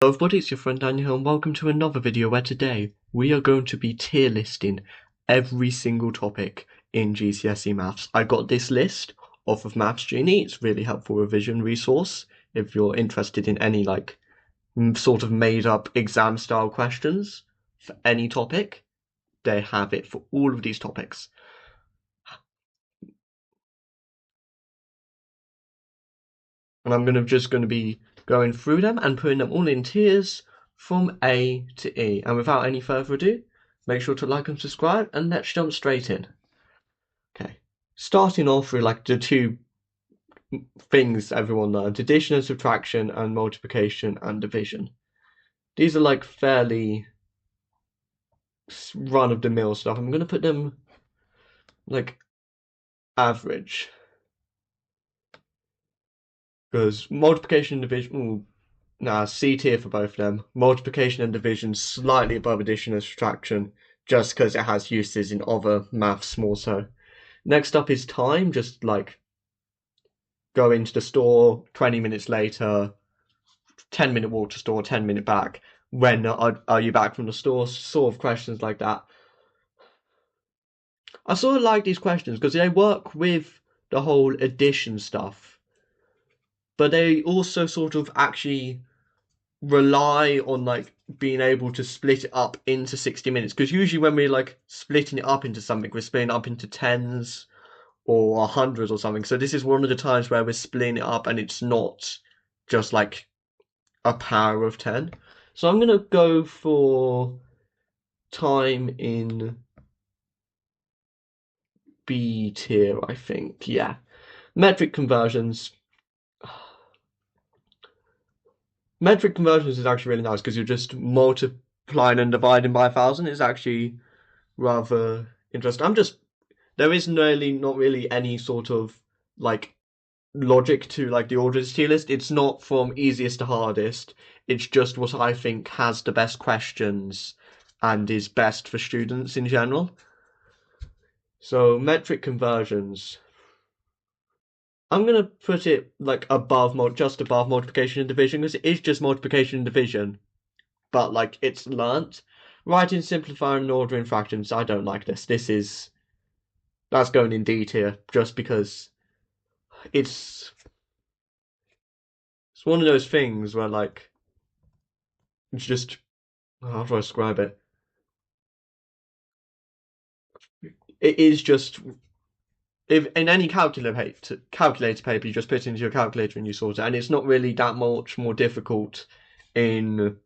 Hello everybody, it's your friend Daniel and welcome to another video where today we are going to be tier listing every single topic in GCSE Maths. I got this list off of Maths Genie. It's a really helpful revision resource if you're interested in any sort of made up exam style questions for any topic. They have it for all of these topics. And I'm just going to be going through them and putting them all in tiers from A to E. And without any further ado, make sure to like and subscribe, and let's jump straight in. Okay, starting off with the two things everyone learns: addition and subtraction, and multiplication and division. These are fairly run-of-the-mill stuff. I'm going to put them average. Because multiplication and division, C tier for both of them. Multiplication and division slightly above addition and subtraction, just because it has uses in other maths more so. Next up is time, just go into the store, 20 minutes later, 10-minute walk to store, 10-minute back. When are you back from the store? Sort of questions like that. I sort of like these questions because they work with the whole addition stuff, but they also sort of actually rely on being able to split it up into 60 minutes, because usually when we're splitting it up into something, we're splitting it up into tens or hundreds or something. So this is one of the times where we're splitting it up and it's not just a power of 10. So I'm gonna go for time in B tier, I think. Yeah, metric conversions. Metric conversions is actually really nice because you're just multiplying and dividing by 1,000. It's actually rather interesting. There is not really any sort of logic to the order tier list. It's not from easiest to hardest. It's just what I think has the best questions and is best for students in general. So metric conversions, I'm gonna put it just above multiplication and division, because it is just multiplication and division, but it's learnt. Writing, simplifying, and ordering fractions, I don't like this. That's going in D tier, just because it's one of those things where it's just, how do I describe it? It is just, if in any calculator paper you just put it into your calculator and you sort it, and it's not really that much more difficult in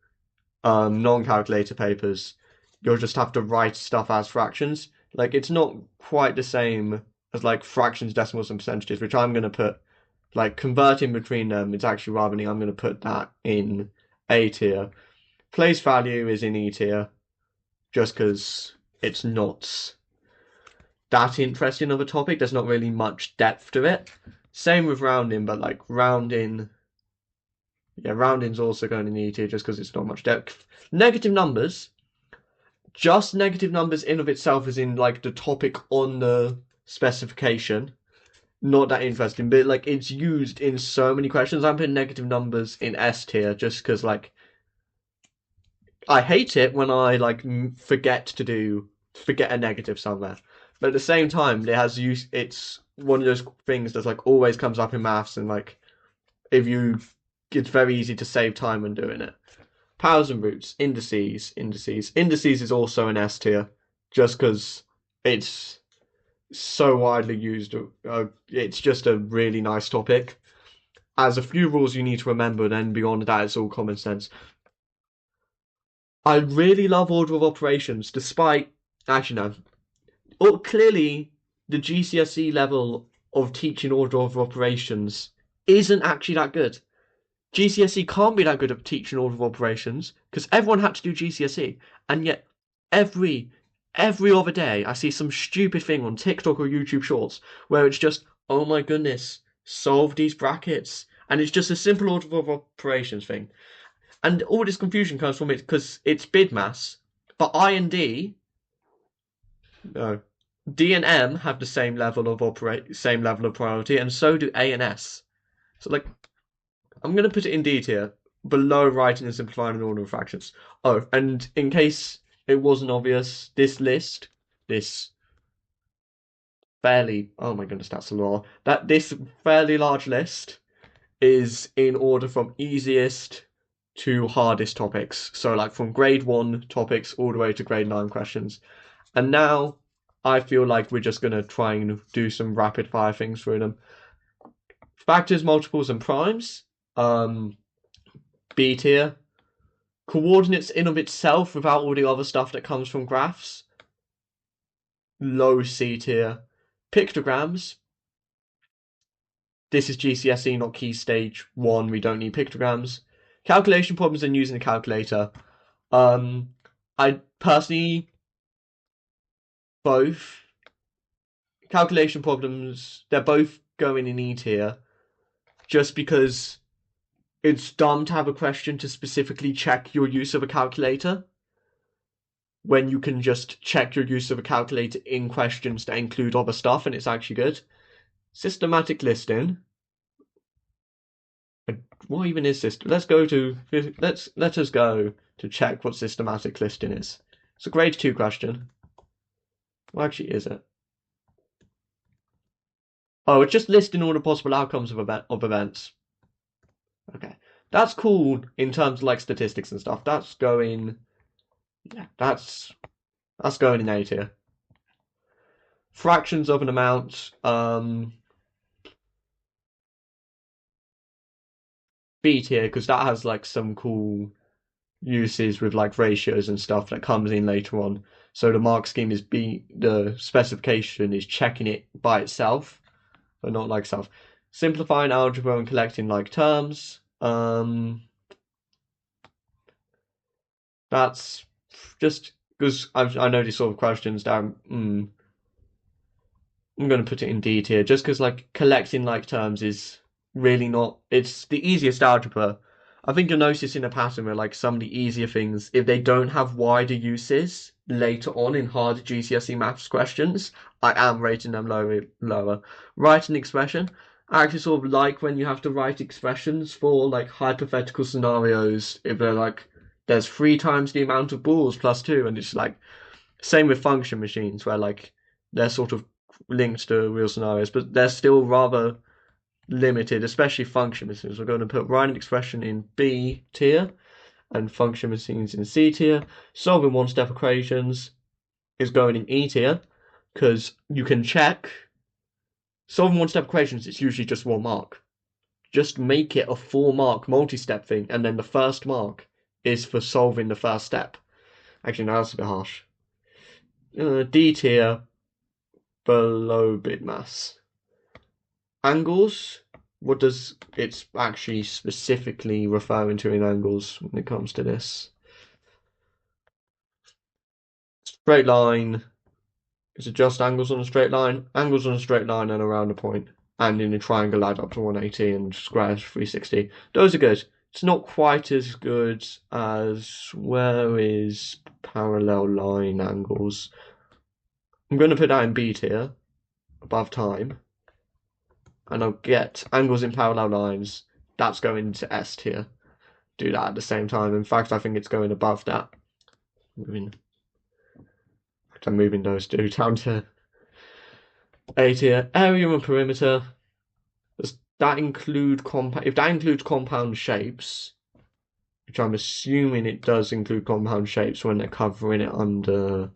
non-calculator papers. You'll just have to write stuff as fractions. It's not quite the same as fractions, decimals, and percentages, which I'm going to put converting between them. It's actually rather neat. I'm going to put that in A tier. Place value is in E tier, just because it's not that interesting of a topic. There's not really much depth to it. Same with rounding, but rounding, yeah, rounding's also going in E tier just because it's not much depth. Negative numbers, just negative numbers in of itself is in the topic on the specification. Not that interesting, but it's used in so many questions. I'm putting negative numbers in S tier just because I hate it when I forget a negative somewhere. But at the same time, it has use. It's one of those things that's always comes up in maths, and it's very easy to save time when doing it. Powers and roots, indices. Indices is also an S tier, just because it's so widely used. It's just a really nice topic. As a few rules you need to remember, then beyond that, it's all common sense. I really love order of operations, despite actually no. Clearly, the GCSE level of teaching order of operations isn't actually that good. GCSE can't be that good at teaching order of operations because everyone had to do GCSE, and yet every other day I see some stupid thing on TikTok or YouTube Shorts where it's just, oh my goodness, solve these brackets, and it's just a simple order of operations thing, and all this confusion comes from it because it's bid maths, but I and D, no, D and M have the same level of priority, and so do A and S. So I'm gonna put it in D tier. below writing and simplifying an order of fractions. Oh, and in case it wasn't obvious, this fairly, oh my goodness, that's a lot. This fairly large list is in order from easiest to hardest topics. So like from grade 1 topics all the way to grade 9 questions. And now I feel like we're just gonna try and do some rapid fire things through them. Factors, multiples, and primes. B tier. Coordinates in of itself without all the other stuff that comes from graphs. Low C tier. Pictograms. This is GCSE, not key stage 1. We don't need pictograms. Calculation problems and using a calculator. I personally both calculation problems, they're both going in E tier just because it's dumb to have a question to specifically check your use of a calculator when you can just check your use of a calculator in questions that include other stuff and it's actually good. Systematic listing. What even is this? Let us go to check what systematic listing is. It's a grade 2 question. What actually is it? Oh, it's just listing all the possible outcomes of events. Okay. That's cool in terms of like statistics and stuff. That's going in A tier. Fractions of an amount, B tier, because that has like some cool uses with like ratios and stuff that comes in later on. So the mark scheme is the specification is checking it by itself, but not like self. Simplifying algebra and collecting like terms. That's just because I know these sort of questions down. I'm going to put it in D tier just because like collecting like terms is really not. It's the easiest algebra. I think you'll notice in a pattern where like some of the easier things, if they don't have wider uses later on in harder GCSE maths questions, I am rating them lower. Writing expression. I actually sort of like when you have to write expressions for like hypothetical scenarios. If they're like, there's 3 times the amount of balls plus 2, and it's like, same with function machines where like they're sort of linked to real scenarios, but they're still rather limited, especially function machines. We're going to put writing expression in B tier and function machines in C tier. Solving one-step equations is going in E tier because you can check. Solving one-step equations, it's usually just 1 mark. Just make it a 4-mark multi-step thing, and then the first mark is for solving the first step. Actually, no, that's a bit harsh. D tier, below bit mass. Angles, what does it's actually specifically referring to in angles when it comes to this? Straight line, is it just angles on a straight line? Angles on a straight line and around a point, and in a triangle add up to 180 and squares 360. Those are good. It's not quite as good as where is parallel line angles. I'm going to put that in B tier, above time. And I'll get angles in parallel lines. That's going to S tier. Do that at the same time. In fact, I think it's going above that. I'm moving those two down to A tier. Area and perimeter. Does that include if that includes compound shapes, which I'm assuming it does include compound shapes when they're covering it under.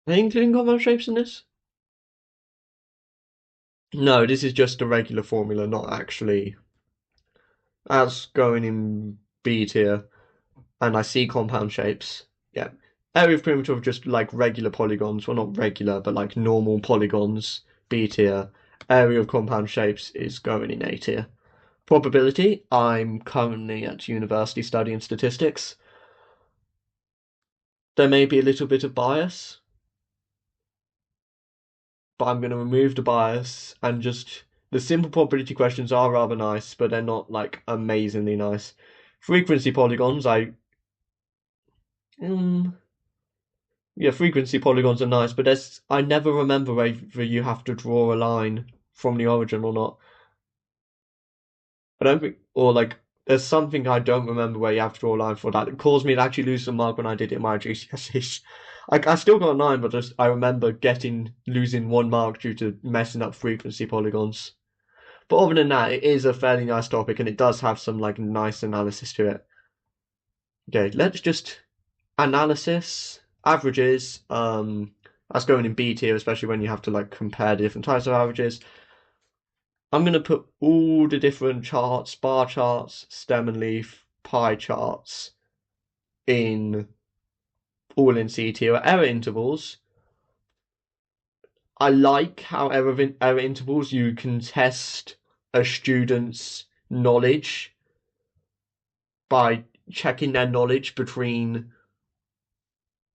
Are they including compound shapes in this? No, this is just a regular formula, not actually. That's going in B tier. And I see compound shapes. Yeah. Area of perimeter of just like regular polygons. Well, not regular, but like normal polygons. B tier. Area of compound shapes is going in A tier. Probability. I'm currently at university studying statistics. There may be a little bit of bias, but I'm going to remove the bias and just. The simple probability questions are rather nice, but they're not like amazingly nice. Frequency polygons, Yeah, frequency polygons are nice, but I never remember whether you have to draw a line from the origin or not. I don't think, or like, there's something I don't remember where you have to draw a line for that. It caused me to actually lose some mark when I did it in my GCSEs. I still got a 9, but just I remember losing 1 mark due to messing up frequency polygons. But other than that, it is a fairly nice topic, and it does have some like nice analysis to it. Okay, let's just analysis averages. That's going in B tier, especially when you have to like compare the different types of averages. I'm going to put all the different charts, bar charts, stem and leaf, pie charts in all in C tier. Error intervals. I like how error intervals you can test a student's knowledge by checking their knowledge between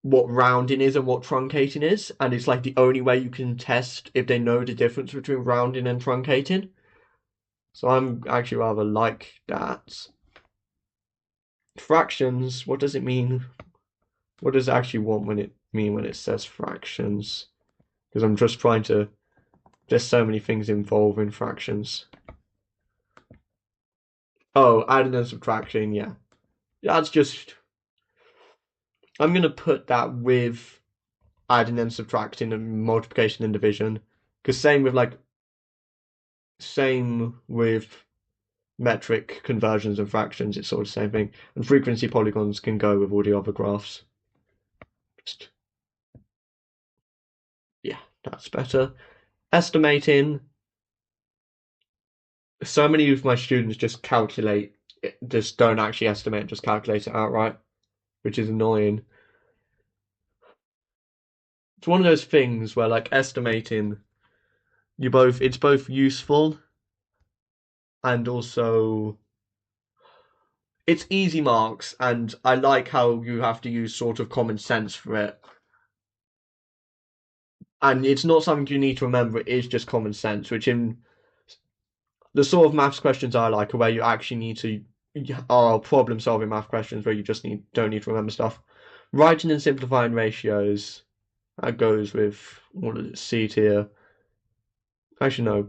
what rounding is and what truncating is, and it's like the only way you can test if they know the difference between rounding and truncating. So I'm actually rather like that. Fractions, what does it mean? What does it actually mean when it says fractions? Because I'm just trying to. There's so many things involving fractions. Oh, adding and subtraction, yeah. That's just. I'm gonna put that with adding and subtracting and multiplication and division. Because same with metric conversions and fractions, it's sort of the same thing. And frequency polygons can go with all the other graphs. Just, yeah, that's better. Estimating. So many of my students just just don't actually estimate, just calculate it outright, which is annoying. It's one of those things where like estimating, it's both useful and also it's easy marks, and I like how you have to use sort of common sense for it. And it's not something you need to remember, it is just common sense, which in the sort of maths questions I like are where you actually need to are problem solving math questions where you just don't need to remember stuff. Writing and simplifying ratios, that goes with what is it, C tier. Actually no.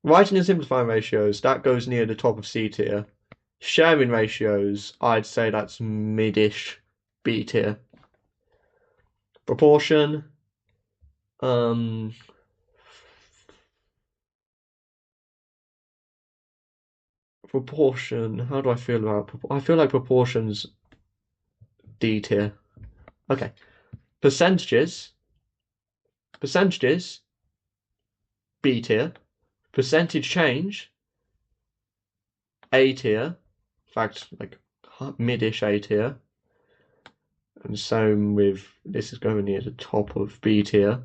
Writing and simplifying ratios, that goes near the top of C tier. Sharing ratios, I'd say that's mid-ish B tier. Proportion, um, proportion. How do I feel about? I feel like proportions D tier. Okay, percentages, percentages B tier. Percentage change A tier. In fact, like mid-ish A tier. And same with this is going near the top of B tier.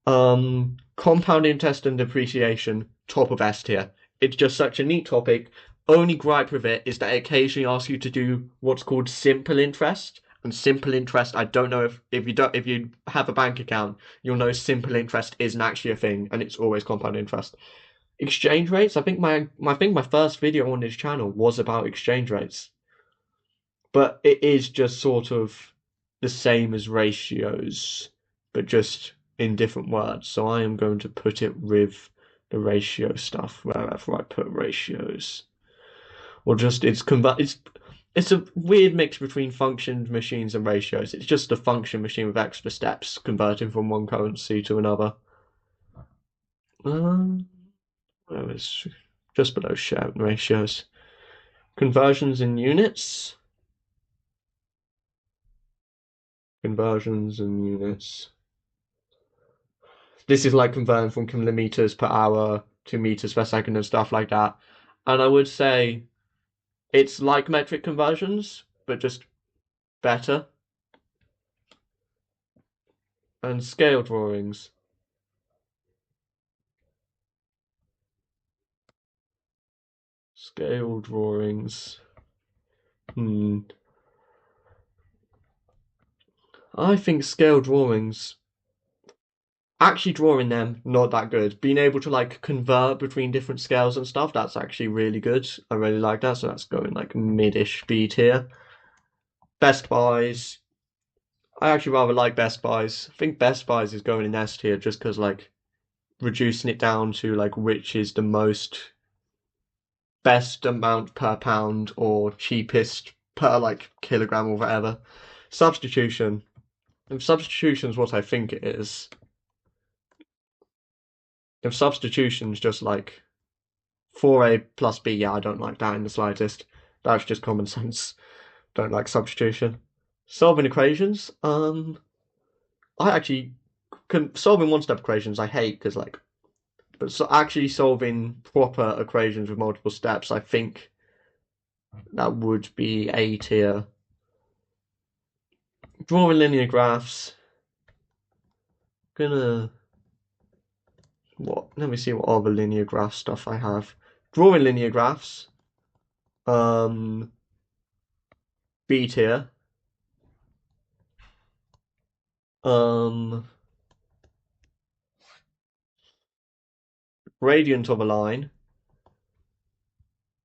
Compound interest and depreciation, top of S tier. It's just such a neat topic. Only gripe with it is that it occasionally asks you to do what's called simple interest. And simple interest, I don't know if you have a bank account, you'll know simple interest isn't actually a thing, and it's always compound interest. Exchange rates, I think my first video on this channel was about exchange rates. But it is just sort of the same as ratios, but just in different words. So I am going to put it with the ratio stuff wherever I put ratios. Or just it's a weird mix between function machines and ratios. It's just a function machine with extra steps converting from one currency to another. Where is just below sharing ratios. Conversions in units. Conversions in units. This is like converting from kilometers per hour to meters per second and stuff like that. And I would say it's like metric conversions, but just better. And scale drawings. Scale drawings. I think scale drawings, actually drawing them, not that good. Being able to like convert between different scales and stuff, that's actually really good. I really like that. So that's going like mid-ish B tier. Best buys. I actually rather like Best Buys. I think Best Buys is going in S tier just because like reducing it down to like which is the most best amount per pound or cheapest per like kilogram or whatever. Substitution. If substitution's what I think it is, if substitution's just like 4A plus B, yeah, I don't like that in the slightest. That's just common sense. Don't like substitution. Solving equations. I actually solving one-step equations I hate because like, but so actually solving proper equations with multiple steps, I think that would be A tier. Drawing linear graphs. Gonna what? Let me see what other linear graph stuff I have. Drawing linear graphs. Um, B tier. Um, Gradient of a line.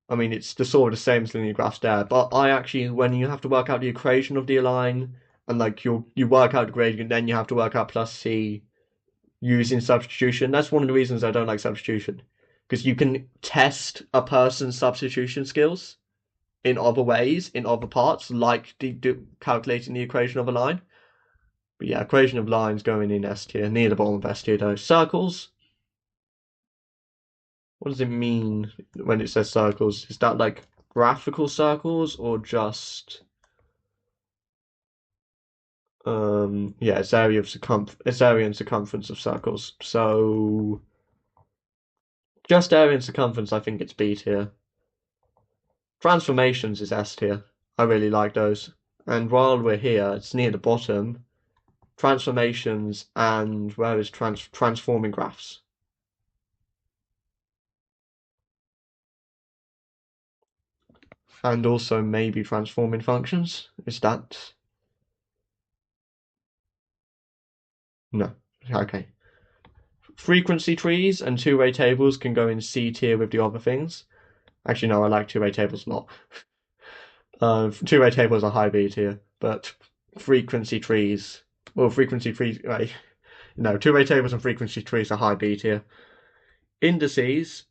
I mean, it's the sort of the same as linear graphs there, but I actually, when you have to work out the equation of the line, and like you work out the gradient, then you have to work out plus C using substitution. That's one of the reasons I don't like substitution, because you can test a person's substitution skills in other ways, in other parts, like calculating the equation of a line. But yeah, equation of lines going in S tier, near the bottom of S tier though. Circles. What does it mean when it says circles? Is that like graphical circles or just yeah, it's area of it's area and circumference of circles. So just area and circumference, I think it's B tier. Transformations is S tier. I really like those. And while we're here, it's near the bottom. Transformations and where is transforming graphs? And also maybe transforming functions. Is that no? Okay. Frequency trees and two-way tables can go in C tier with the other things. Actually, no, I like two-way tables a lot. Two-way tables are high B tier, but frequency trees, well, frequency trees, right? No, two-way tables and frequency trees are high B tier. Indices,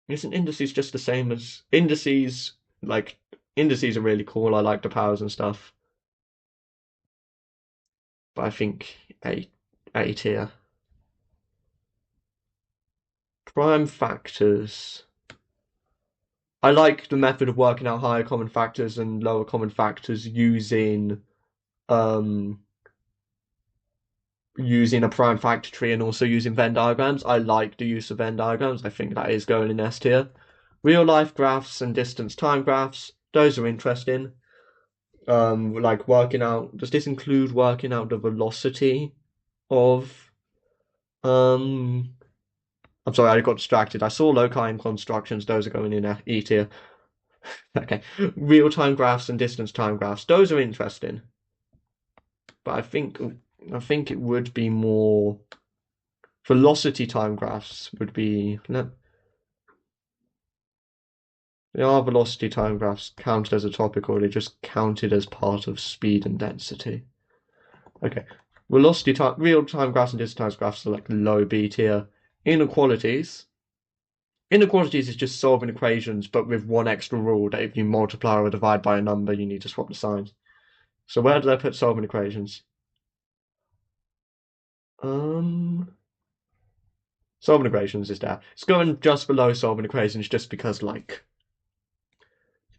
isn't indices just the same as indices? Like indices are really cool. I like the powers and stuff, but I think A tier. Prime factors. I like the method of working out higher common factors and lower common factors um using a prime factor tree and also using Venn diagrams. I like the use of Venn diagrams. I think that is going in S tier. Real life graphs and distance time graphs, those are interesting. Like working out, does this include working out the velocity of I'm sorry, I got distracted. I saw loci and constructions, those are going in E tier. Okay. Real time graphs and distance time graphs, those are interesting. But I think it would be more velocity time graphs would be are velocity time graphs counted as a topic or are they just counted as part of speed and density? Okay. Velocity time real time graphs and distance graphs are like low B tier. Inequalities. Inequalities is just solving equations but with one extra rule that if you multiply or divide by a number you need to swap the signs. So where did I put solving equations? Solving equations is there. It's going just below solving equations just because like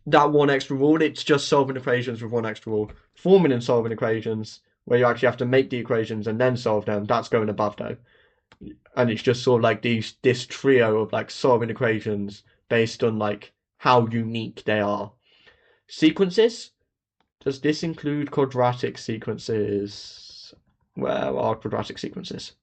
that one extra rule, it's just solving equations with one extra rule. Forming and solving equations, where you actually have to make the equations and then solve them, that's going above though. And it's just sort of like this trio of like solving equations based on like how unique they are. Sequences? Does this include quadratic sequences? Where are quadratic sequences?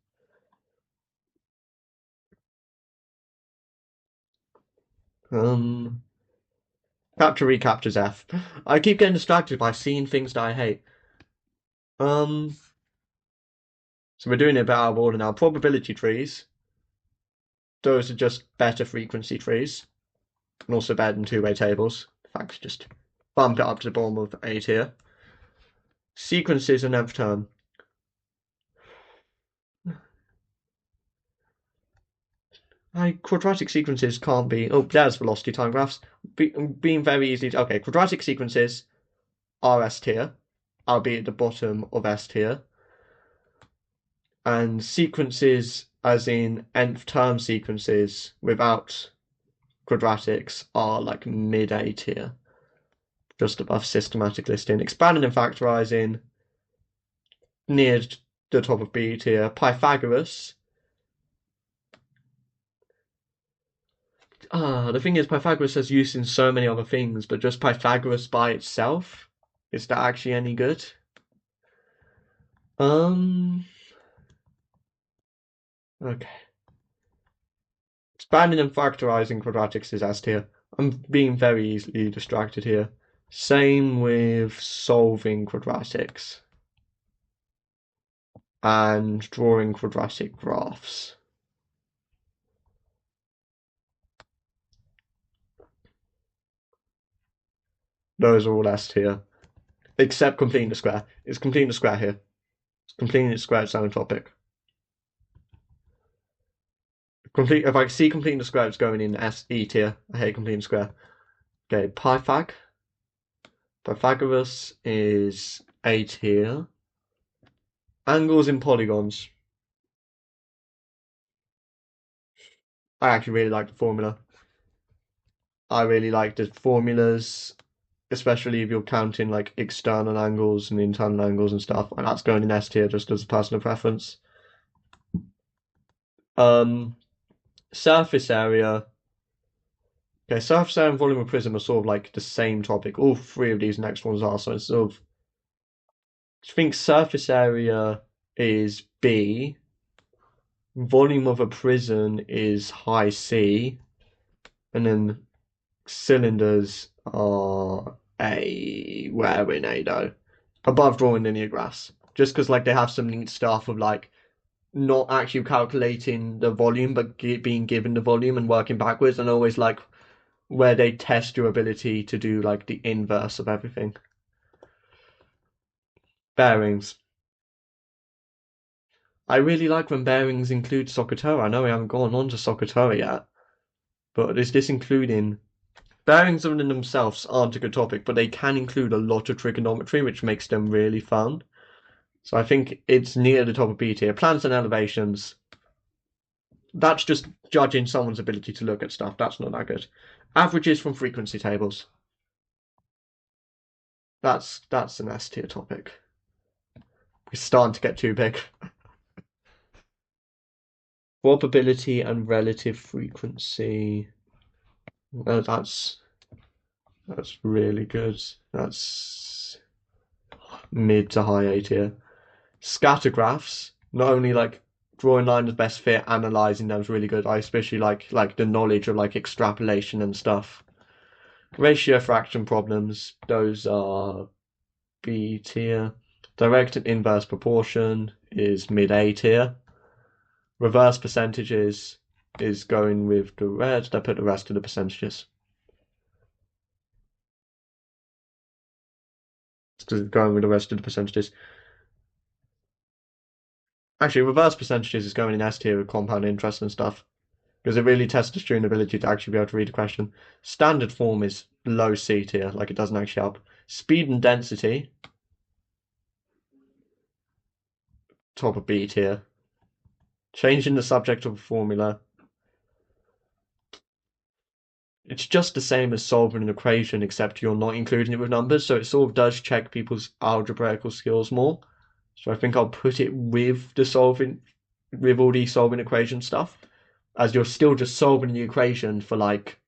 Capture recaptures F. I keep getting distracted by seeing things that I hate. So we're doing it a bit out of order now. Probability trees. Those are just better frequency trees. And also better than two-way tables. In fact, just bump it up to the bottom of A tier. Sequences and nth term. Quadratic sequences can't be. Oh, there's velocity time graphs. Being very easy. Okay, quadratic sequences are S tier. I'll be at the bottom of S tier. And sequences, as in nth term sequences without quadratics, are like mid A tier, just above systematic listing. Expanding and factorizing near the top of B tier. Pythagoras. The thing is, Pythagoras has use in so many other things, but just Pythagoras by itself, is that actually any good? Okay. Expanding and factorizing quadratics is S tier. I'm being very easily distracted here. Same with solving quadratics and drawing quadratic graphs. Those are all S tier. Except completing the square. It's completing the square here. It's completing the square its own topic. If I see completing the square, it's going in E tier. I hate completing the square. Okay, Pythagoras is A tier. Angles in polygons. I actually really like the formula. I really like the formulas, especially if you're counting like external angles and internal angles and stuff. And that's going in S tier just as a personal preference. Surface area. Okay, surface area and volume of prism are sort of like the same topic. All three of these next ones are, so it's sort of. I think surface area is B. Volume of a prism is high C. And then cylinders are A. Where we're in A though. Above drawing linear graphs. Just because like they have some neat stuff of like not actually calculating the volume, but being given the volume and working backwards, and always like where they test your ability to do like the inverse of everything. Bearings. I really like when bearings include SOHCAHTOA. I know we haven't gone on to SOHCAHTOA yet, but is this including bearings in themselves aren't a good topic, but they can include a lot of trigonometry, which makes them really fun. So I think it's near the top of B tier. Plans and elevations. That's just judging someone's ability to look at stuff. That's not that good. Averages from frequency tables. That's an S tier topic. It's starting to get too big. Probability and relative frequency. That's really good. That's mid to high A tier. Scatter graphs. Not only like drawing lines of best fit, analyzing them is really good. I especially like the knowledge of like extrapolation and stuff. Ratio fraction problems. Those are B tier. Direct and inverse proportion is mid A tier. Reverse percentages is going with the red. I put the rest of the percentages. It's going with the rest of the percentages. Actually, reverse percentages is going in S tier with compound interest and stuff. Because it really tests the student ability to actually be able to read a question. Standard form is low C tier, like it doesn't actually help. Speed and density, top of B tier. Changing the subject of a formula. It's just the same as solving an equation, except you're not including it with numbers, so it sort of does check people's algebraical skills more. So I think I'll put it with the solving, with all the solving equation stuff, as you're still just solving the equation for like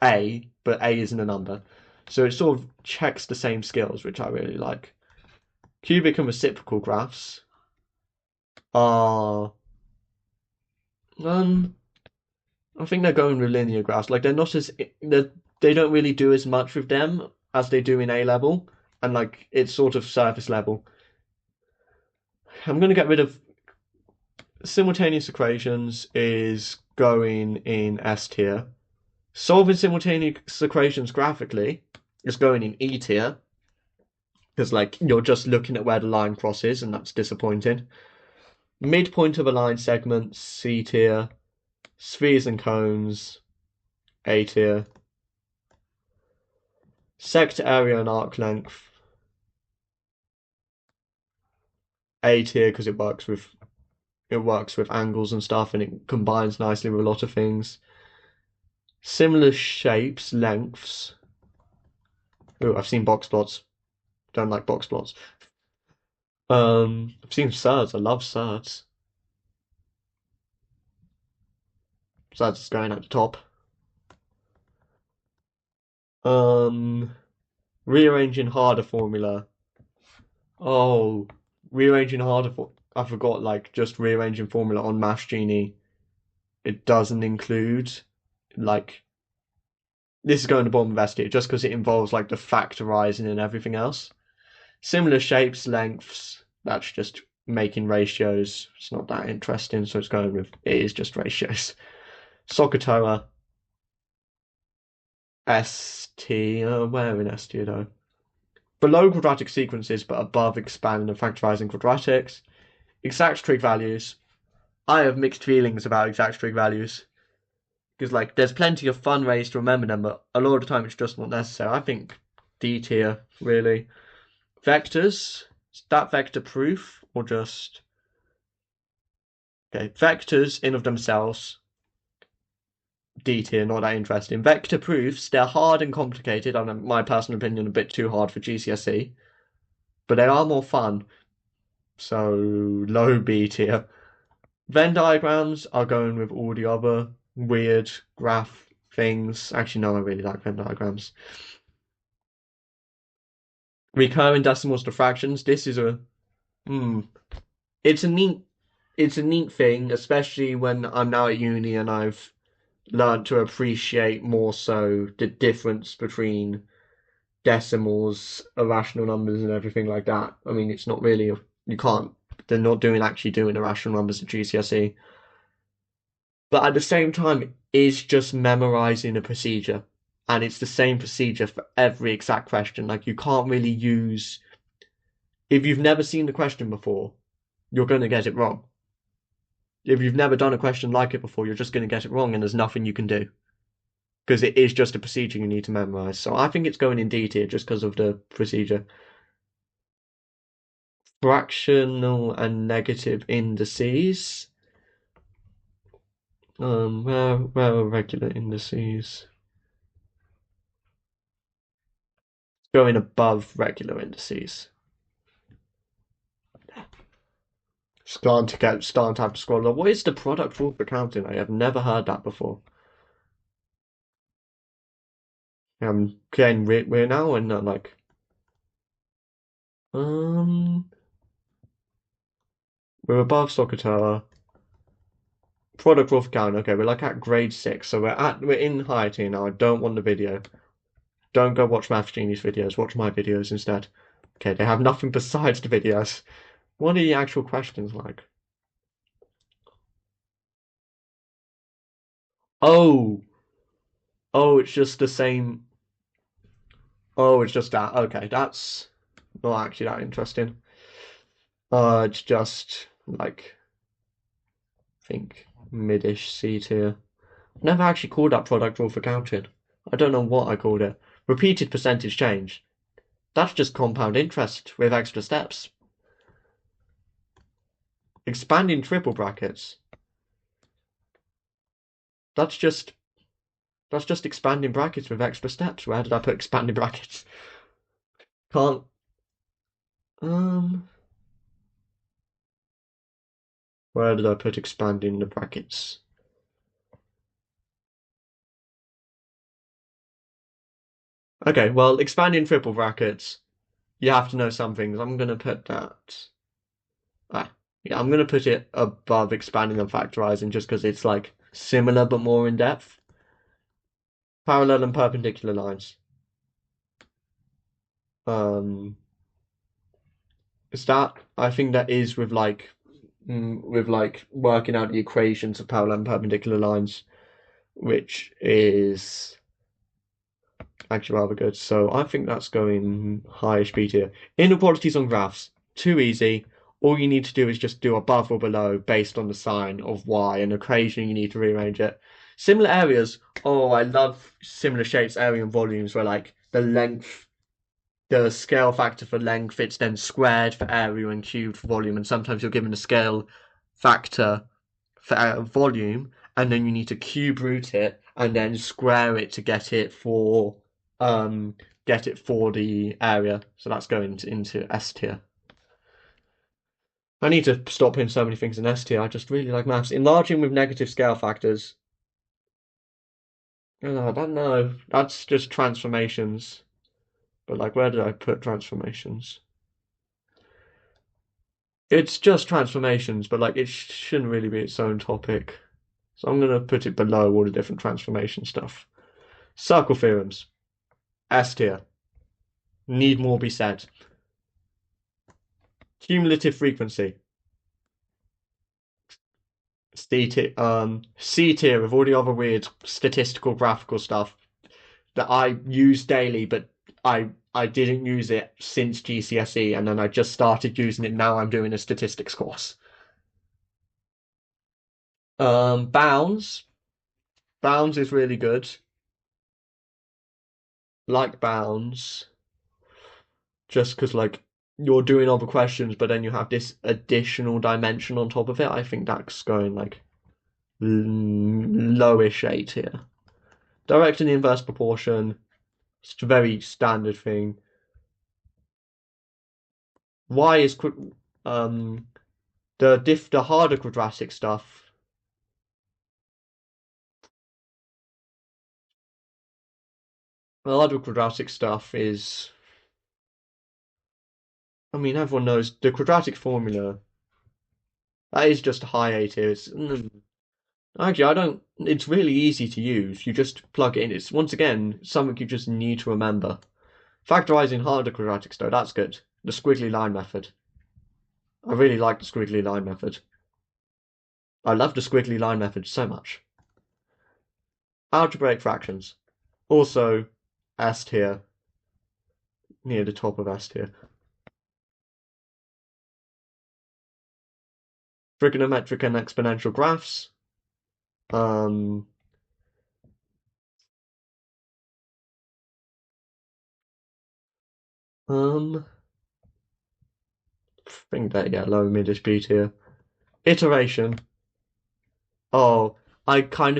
A, but A isn't a number. So it sort of checks the same skills, which I really like. Cubic and reciprocal graphs are I think they're going with linear graphs. Like they're not as they don't really do as much with them as they do in A level, and like it's sort of surface level. I'm gonna get rid of simultaneous equations is going in S tier. Solving simultaneous equations graphically is going in E tier. because like you're just looking at where the line crosses, and that's disappointing. Midpoint of a line segment, C tier. Spheres and cones, A tier. Sector area and arc length, A tier because it works with angles and stuff, and it combines nicely with a lot of things. Similar shapes, lengths. Oh, I've seen box plots. Don't like box plots. I've seen surds. I love surds. Surds is going at the top. Rearranging harder formula. Oh, rearranging harder for. I forgot. Like just rearranging formula on Maths Genie. It doesn't include like this is going to bottom of S tier just because it involves like the factorizing and everything else. Similar shapes, lengths. That's just making ratios. It's not that interesting, so it's going with it is just ratios. Sokotoa, ST. Where in S tier though? Below quadratic sequences, but above expanding and factorizing quadratics. Exact trig values. I have mixed feelings about exact trig values. Because like there's plenty of fun ways to remember them, but a lot of the time it's just not necessary. I think D tier, really. Vectors, is that vector proof or just okay, vectors in of themselves, D tier, not that interesting. Vector proofs, they're hard and complicated, and in my personal opinion, a bit too hard for GCSE. But they are more fun. So low B tier. Venn diagrams are going with all the other weird graph things. Actually, no, I really like Venn diagrams. Recurring decimals to fractions. This is a it's a neat thing, especially when I'm now at uni and I've learned to appreciate more so the difference between decimals, irrational numbers, and everything like that. I mean, it's not really you can't. They're not actually doing irrational numbers at GCSE. But at the same time, it is just memorizing a procedure. And it's the same procedure for every exact question. Like, you can't really use. If you've never seen the question before, you're going to get it wrong. If you've never done a question like it before, you're just going to get it wrong, and there's nothing you can do. Because it is just a procedure you need to memorize. So I think it's going in D tier just because of the procedure. Fractional and negative indices. Where are regular indices? Going above regular indices. Starting to have to scroll up. What is the product rule for counting? I have never heard that before. Again, we're now in like we're above Sokotoa. Product rule for counting. Okay, we're like at grade 6, so we're in higher tier now. I don't want the video. Don't go watch Maths Genius videos. Watch my videos instead. Okay, they have nothing besides the videos. What are the actual questions like? Oh, it's just the same. Oh, it's just that. Okay, that's not actually that interesting. It's just like I think midish C tier. I've never actually called that product rule for counting. I don't know what I called it. Repeated percentage change. That's just compound interest with extra steps. Expanding triple brackets. That's just expanding brackets with extra steps. Where did I put expanding brackets? Can't. Where did I put expanding the brackets? Okay, well, expanding triple brackets, you have to know some things. I'm gonna put that. Yeah, I'm gonna put it above expanding and factorizing just because it's like similar but more in depth. Parallel and perpendicular lines. Is that? I think that is with like working out the equations of parallel and perpendicular lines, which is actually rather good. So I think that's going highish B tier. Inequalities on graphs, too easy. All you need to do is just do above or below based on the sign of y, and occasionally you need to rearrange it. Similar areas. Oh, I love similar shapes, area and volumes where like the length, the scale factor for length, it's then squared for area and cubed for volume, and sometimes you're given a scale factor for volume, and then you need to cube root it and then square it to get it for the area. So that's going into S tier. I need to stop putting so many things in S tier. I just really like maths. Enlarging with negative scale factors. I don't know. That's just transformations. But like, where did I put transformations? It's just transformations, but like, it shouldn't really be its own topic. So I'm going to put it below all the different transformation stuff. Circle theorems. S tier. Need more be said. Cumulative frequency. C tier with all the other weird statistical graphical stuff that I use daily, but I didn't use it since GCSE, and then I just started using it now. I'm doing a statistics course. Bounds. Bounds is really good. Like bounds, just because like you're doing other questions, but then you have this additional dimension on top of it. I think that's going like lowish A tier. Direct and inverse proportion. It's a very standard thing. Y is the harder quadratic stuff. The harder quadratic stuff is, I mean, everyone knows the quadratic formula. That is just a high A tier. Actually, I don't. It's really easy to use. You just plug it in. It's once again something you just need to remember. Factorizing harder quadratics though, that's good. The squiggly line method. I really like the squiggly line method. I love the squiggly line method so much. Algebraic fractions. Also S tier. Near the top of S tier. Trigonometric and exponential graphs. Um, I think that, yeah, low mid-ish B tier. Iteration. Oh, I kept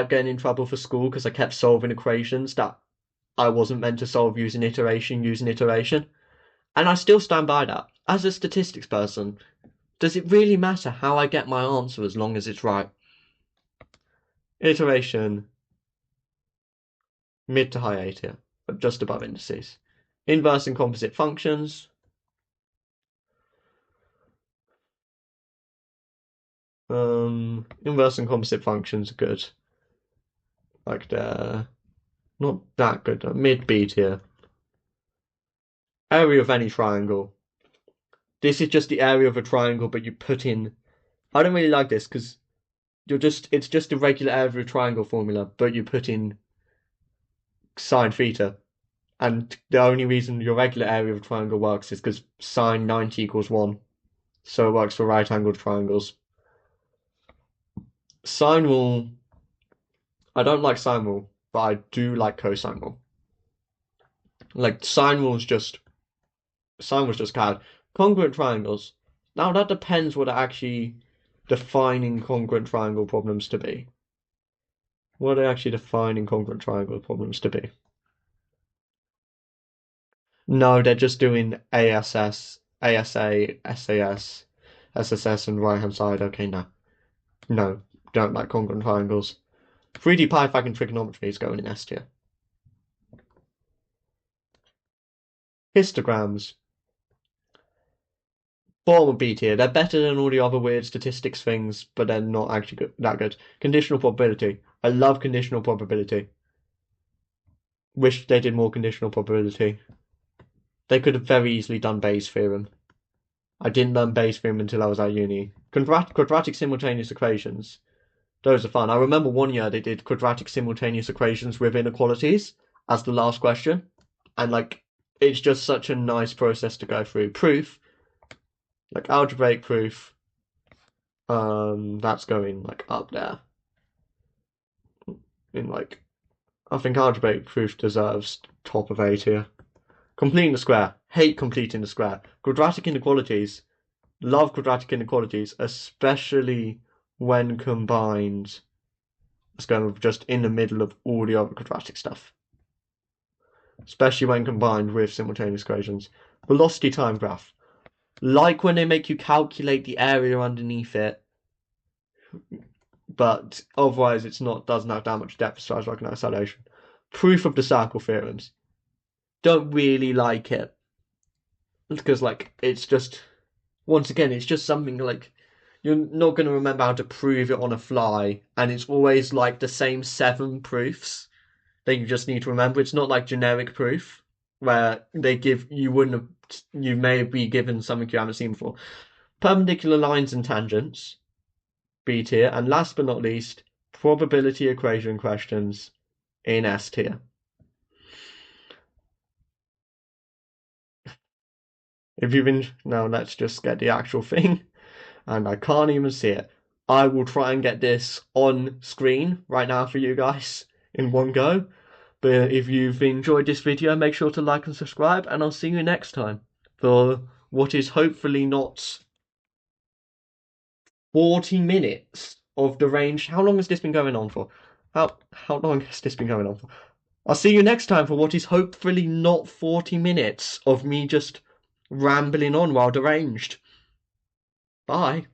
getting in trouble for school because I kept solving equations that I wasn't meant to solve using iteration. And I still stand by that. As a statistics person, does it really matter how I get my answer as long as it's right? Iteration, mid to high A tier, but just above indices. Inverse and composite functions. Inverse and composite functions are good. Like they're not that good. Mid B tier. Area of any triangle. This is just the area of a triangle, but you put in. I don't really like this because it's just a regular area of a triangle formula, but you put in sine theta. And the only reason your regular area of a triangle works is because sine 90 equals 1. So it works for right angled triangles. Sine rule. I don't like sine rule, but I do like cosine rule. Like sine was just cad. Congruent triangles. Now that depends what are actually defining congruent triangle problems to be. What are actually defining congruent triangle problems to be? No, they're just doing ASS, ASA, SAS, SSS, and right hand side. Okay, no, don't like congruent triangles. 3D Python trigonometry is going in S tier. Histograms. Bottom of B tier. They're better than all the other weird statistics things, but they're not actually that good. Conditional probability. I love conditional probability. Wish they did more conditional probability. They could have very easily done Bayes' theorem. I didn't learn Bayes' theorem until I was at uni. Quadratic simultaneous equations. Those are fun. I remember one year they did quadratic simultaneous equations with inequalities, as the last question. And like, it's just such a nice process to go through. Proof, like algebraic proof, that's going like up there. In like, I think algebraic proof deserves top of 8 here. Completing the square. Hate completing the square. Quadratic inequalities. Love quadratic inequalities, especially when combined. Let's go just in the middle of all the other quadratic stuff. Especially when combined with simultaneous equations. Velocity time graph. Like when they make you calculate the area underneath it, but otherwise it's not, doesn't have that much depth as far as like an acceleration. Proof of the circle theorems. Don't really like it. Because like it's just, once again, it's just something like you're not going to remember how to prove it on a fly, and it's always like the same 7 proofs that you just need to remember. It's not like generic proof where they give you wouldn't have, you may be given something you haven't seen before. Perpendicular lines and tangents, B tier, and last but not least, probability equation questions in S tier. If you've been, now let's just get the actual thing, and I can't even see it. I will try and get this on screen right now for you guys in one go. But if you've enjoyed this video, make sure to like and subscribe, and I'll see you next time for what is hopefully not 40 minutes of deranged. How long has this been going on for? How long has this been going on for? I'll see you next time for what is hopefully not 40 minutes of me just rambling on while deranged. Bye.